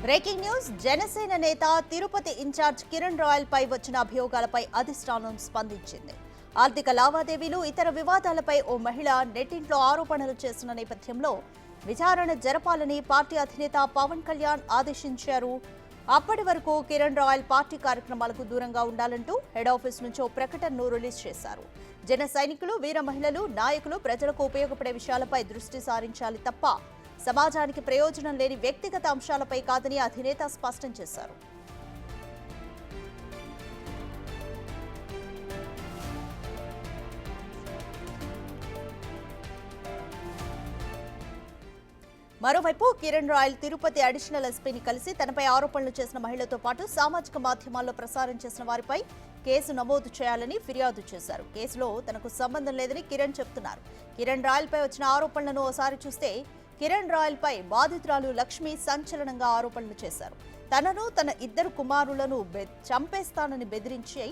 Breaking news. Janasena నేత Tirupati in charge Kiran Royal పై వచ్చిన అభియోగాలపై అధిష్టానం స్పందించింది. ఆర్థిక లావాదేవీలు, ఇతర వివాదాలపై ఓ మహిళ నెట్టింట్లో ఆరోపణలు చేసిన నేపథ్యంలో విచారణ జరపాలని పార్టీ అధినేత పవన్ కళ్యాణ్ ఆదేశించారు. అప్పటి వరకు కిరణ్ రాయల్ పార్టీ కార్యక్రమాలకు దూరంగా ఉండాలంటూ హెడ్ ఆఫీస్ నుంచి ఓ ప్రకటనను రిలీజ్ చేశారు. జన సైనికులు, వీర మహిళలు, నాయకులు ప్రజలకు ఉపయోగపడే విషయాలపై దృష్టి సారించాలి తప్ప సమాజానికి ప్రయోజనం లేని వ్యక్తిగత అంశాలపై కాదని అధినేత స్పష్టం చేశారు. మరోవైపు కిరణ్ రాయల్ తిరుపతి అడిషనల్ ఎస్పీని కలిసి తనపై ఆరోపణలు చేసిన మహిళతో పాటు సామాజిక మాధ్యమాల్లో ప్రసారం చేసిన వారిపై కేసు నమోదు చేయాలని ఫిర్యాదు చేశారు. కేసులో తనకు సంబంధం లేదని కిరణ్ చెబుతున్నారు. కిరణ్ రాయల్ పై వచ్చిన ఆరోపణలను ఓసారి చూస్తే కిరణ్ రాయల్ పై బాధితురాలు లక్ష్మి సంచలనంగా ఆరోపణలు చేశారు. తనను, తన ఇద్దరు కుమారులను చంపేస్తానని బెదిరించి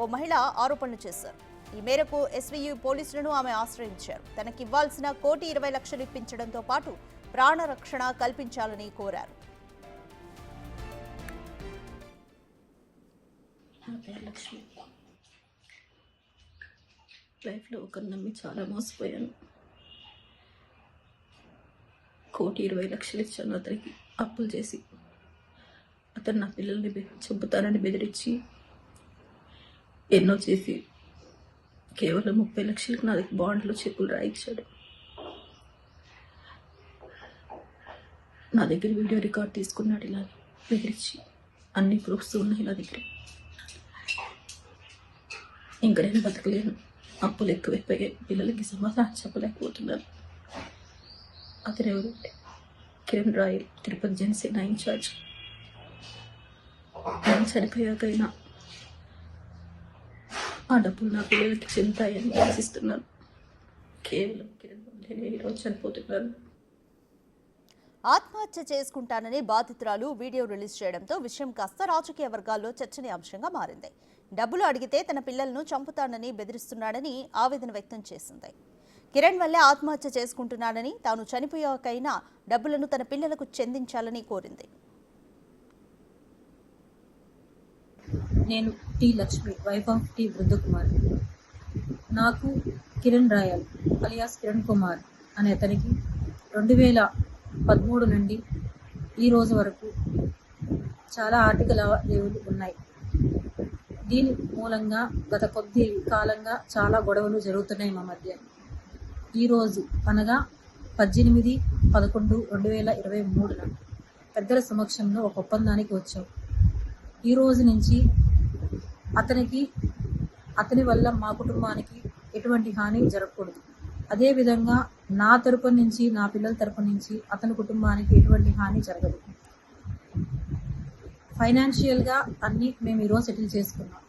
ఓ మహిళ ఆరోపణలు చేశారు. ఈ మేరకు ఎస్వీయూ పోలీసులను ఆమె ఆశ్రయించారు. తనకివ్వాల్సిన 1,20,00,000 ఇప్పించడంతో పాటు ప్రాణరక్షణ కల్పించాలని కోరారు. నా పేరు లక్ష్మి. లైఫ్లో ఒకరు నమ్మి చాలా మోసపోయాను. 1,20,00,000 ఇచ్చాను అతనికి అప్పులు చేసి. అతను నా పిల్లల్ని చంపుతానని బెదిరించి ఎన్నో చేసి కేవలం 30,00,000కి నా దగ్గర బాండ్లో చెక్కులు రాయించాడు. నా దగ్గర వీడియో రికార్డ్ తీసుకున్నాడు. ఇలా బెదిరించి అన్ని ప్రూఫ్స్ ఉన్నాయి నా దగ్గర. ఇంకా నేను బతకలేను. అప్పులు ఎక్కువైపోయాయి. పిల్లలకి సమాధానం చెప్పలేకపోతున్నాను. అతను ఎవరంటే కిరణ్ రాయల్, తిరుపతి జనసేన ఇన్ఛార్జ్. నేను చనిపోయాకైనా ఆ డబ్బులు నా పిల్లలకి చెందుతాయని ఆశిస్తున్నాను. కేవలం కిరణ్ నేను ఈరోజు చనిపోతున్నాను. ఆత్మహత్య చేసుకుంటానని బాధితురాలు వీడియో రిలీజ్ చేయడంతో విషయం కాస్త రాజకీయ వర్గాల్లో చర్చనీయాంశంగా మారింది. డబ్బులు అడిగితే తన పిల్లలను చంపుతానని బెదిరిస్తున్నాడని ఆవేదన వ్యక్తం చేసింది. కిరణ్ వల్లే ఆత్మహత్య చేసుకుంటున్నాడని, తాను చనిపోయాకైనా డబ్బులను తన పిల్లలకు చెందించాలని కోరింది. నేను T Lakshmi, wife of T Brundakumar. నాకు కిరణ్ రాయల్ అలియాస్ కిరణ్ కుమార్ అనే అతనికి 2013 నుండి ఈ రోజు వరకు చాలా ఆర్థిక లావాదేవీలు ఉన్నాయి. దీని మూలంగా గత కొద్ది కాలంగా చాలా గొడవలు జరుగుతున్నాయి మా మధ్య. ఈరోజు అనగా 18/11/2023 పెద్దల సమక్షంలో ఒక ఒప్పందానికి వచ్చాం. ఈ రోజు నుంచి అతని వల్ల మా కుటుంబానికి ఎటువంటి హాని జరగకూడదు. అదేవిధంగా నా తరపు నుంచి, నా పిల్లల తరపు నుంచి అతని కుటుంబానికి ఎటువంటి హాని జరగదు. ఫైనాన్షియల్గా అన్నీ మేము ఈరోజు సెటిల్ చేసుకున్నాం.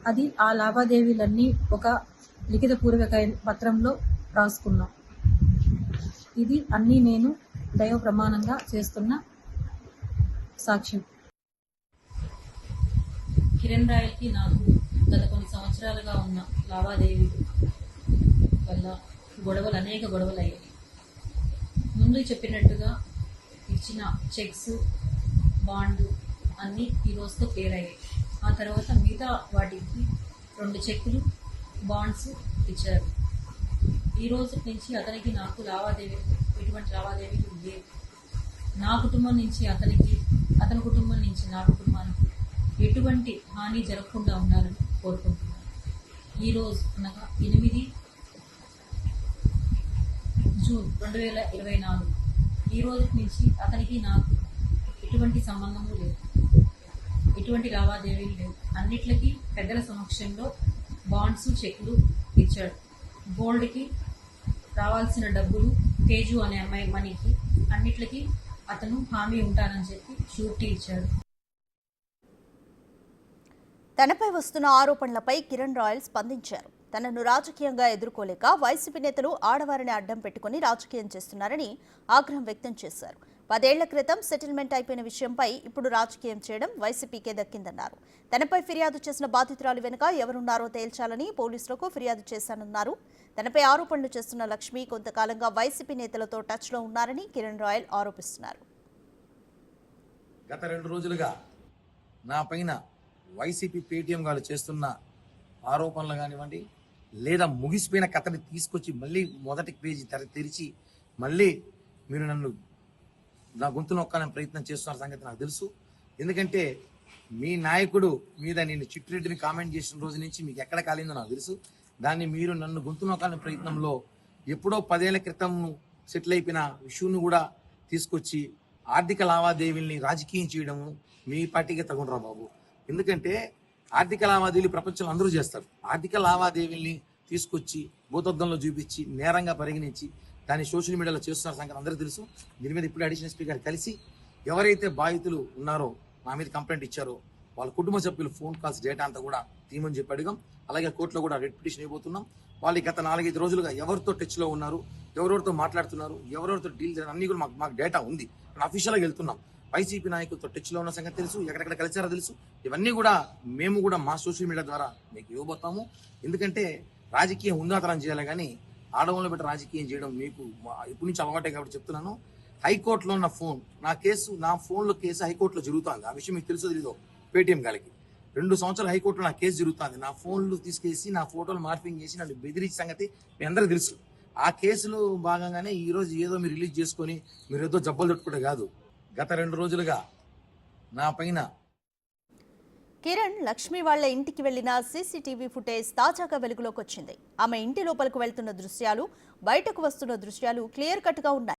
అది ఆ లావాదేవీలన్నీ ఒక లిఖితపూర్వక పత్రంలో రాసుకున్నాం. ఇది అన్నీ నేను దైవ ప్రమాణంగా చేస్తున్న సాక్ష్యం. కిరణ్ రాయల్కి నాకు గత కొన్ని సంవత్సరాలుగా ఉన్న లావాదేవీలు వల్ల అనేక గొడవలు అయ్యాయి. ముందు చెప్పినట్టుగా ఇచ్చిన చెక్స్, బాండ్ అన్నీ ఈ రోజుతో క్లియర్ అయ్యాయి. ఆ తర్వాత మిగతా వాటికి 2 చెక్కులు, బాండ్స్ ఇచ్చారు. ఈ రోజు నుంచి అతనికి నాకు ఎటువంటి లావాదేవీలు లేవు. నా కుటుంబం నుంచి అతనికి, అతని కుటుంబం నుంచి నా కుటుంబానికి ఎటువంటి హాని జరగకుండా ఉండాలని కోరుకుంటున్నాను. ఈరోజు అనగా 8 జూన్ 2024 ఈ రోజు నుంచి అతనికి నాకు ఎటువంటి సంబంధము లేదు, ఎటువంటి లావాదేవీలు లేవు. అన్నిట్లకి పెద్దల సమక్షంలో బాండ్స్, చెక్లు ఇచ్చాడు. గోల్డ్కి రావాల్సిన డబ్బులు, తేజు అనే అమ్మాయి మనీకి అన్నిట్లకి అతను హామీ ఉంటానని చెప్పి షూరిటీ ఇచ్చాడు. తనపై వస్తున్న ఆరోపణలపై కిరణ్ రాయల్ స్పందించారు. తనను రాజకీయంగా ఎదుర్కోలేక వైసీపీ నేతలు ఆడవారిని అడ్డం పెట్టుకుని రాజకీయం చేస్తున్నారని ఆగ్రహం వ్యక్తం చేశారు. 10 ఏళ్ల క్రితం సెటిల్మెంట్ అయిపోయిన విషయంపై ఇప్పుడు రాజకీయం చేయడం వైసీపీకే దక్కిందన్నారు. తనపై ఫిర్యాదు చేసిన బాధితురాలు వెనుక ఎవరున్నారో తేల్చాలని పోలీసులకు ఫిర్యాదు చేశానన్నారు. తనపై ఆరోపణలు చేస్తున్న లక్ష్మి కొంతకాలంగా వైసీపీ నేతలతో టచ్లో ఉన్నారని కిరణ్ రాయల్ ఆరోపిస్తున్నారు. గత 2 రోజులుగా నా పైన వైసీపీ పేటీఎం గారు చేస్తున్న ఆరోపణలు కానివ్వండి, లేదా ముగిసిపోయిన కథని తీసుకొచ్చి మళ్ళీ మొదటి పేజీ తెరిచి మళ్ళీ మీరు నన్ను నా గొంతు నొక్కాలని ప్రయత్నం చేస్తున్న సంగతి నాకు తెలుసు. ఎందుకంటే మీ నాయకుడు మీద నేను చిట్టిరెడ్డిని కామెంట్ చేసిన రోజు నుంచి మీకు ఎక్కడ కాలిందో నాకు తెలుసు. దాన్ని మీరు నన్ను గొంతు నొక్కాలని ప్రయత్నంలో ఎప్పుడో 10 ఏళ్ల క్రితం సెటిల్ అయిపోయిన ఇష్యూను కూడా తీసుకొచ్చి ఆర్థిక లావాదేవీల్ని రాజకీయం చేయడము మీ పార్టీకి తగునరా బాబు. ఎందుకంటే ఆర్థిక లావాదేవీలు ప్రపంచంలో అందరూ చేస్తారు. ఆర్థిక లావాదేవీల్ని తీసుకొచ్చి భూతద్దంలో చూపించి నేరంగా పరిగణించి దాన్ని సోషల్ మీడియాలో చేస్తున్న సంగతి అందరికీ తెలుసు. దీని మీద ఇప్పుడు అడిషనల్ స్పీకర్ కలిసి ఎవరైతే బాధితులు ఉన్నారో నా మీద కంప్లైంట్ ఇచ్చారో వాళ్ళ కుటుంబ సభ్యులు ఫోన్ కాల్స్ డేటా అంతా కూడా తీయమని చెప్పి అడిగాం. అలాగే కోర్టులో కూడా రెడ్ పిటిషన్ అయిపోతున్నాం. వాళ్ళు గత 4-5 రోజులుగా ఎవరితో టచ్లో ఉన్నారు, ఎవరెవరితో మాట్లాడుతున్నారు, ఎవరెవరితో డీల్ చేయాలి అన్నీ కూడా మాకు డేటా ఉంది. అఫీషియల్గా వెళ్తున్నాం. వైసీపీ నాయకులతో టచ్లో ఉన్న సంగతి తెలుసు, ఎక్కడెక్కడ కలిసారో తెలుసు. ఇవన్నీ కూడా మేము కూడా మా సోషల్ మీడియా ద్వారా మీకు ఇవ్వబోతాము. ఎందుకంటే రాజకీయం ఉందాతనం చేయాలి, కానీ ఆడవాళ్ళు పెట్టి రాజకీయం చేయడం మీకు ఇప్పటి నుంచి అలవాటే కాబట్టి చెప్తున్నాను. హైకోర్టులో ఉన్న ఫోన్ నా ఫోన్లో కేసు హైకోర్టులో జరుగుతుంది. ఆ విషయం మీకు తెలుసో తెలీదో పేటీఎం గాలికి 2 సంవత్సరాలు హైకోర్టులో నా కేసు జరుగుతుంది. నా ఫోన్లు తీసుకేసి నా ఫోటోలు మార్పింగ్ చేసి నన్ను బెదిరించే సంగతి మీ అందరికీ తెలుసు. ఆ కేసులో భాగంగానే ఈ రోజు ఏదో మీరు రిలీజ్ చేసుకొని మీరు ఏదో జబ్బలు తట్టుకుంటే కాదు. గత 2 రోజులుగా నా పైన కిరణ్ లక్ష్మి వాళ్ల ఇంటికి వెళ్లిన సీసీటీవీ ఫుటేజ్ తాజాగా వెలుగులోకి వచ్చింది. ఆమె ఇంటి లోపలికి వెళ్తున్న దృశ్యాలు, బయటకు వస్తున్న దృశ్యాలు క్లియర్ కట్ గా ఉన్నాయి.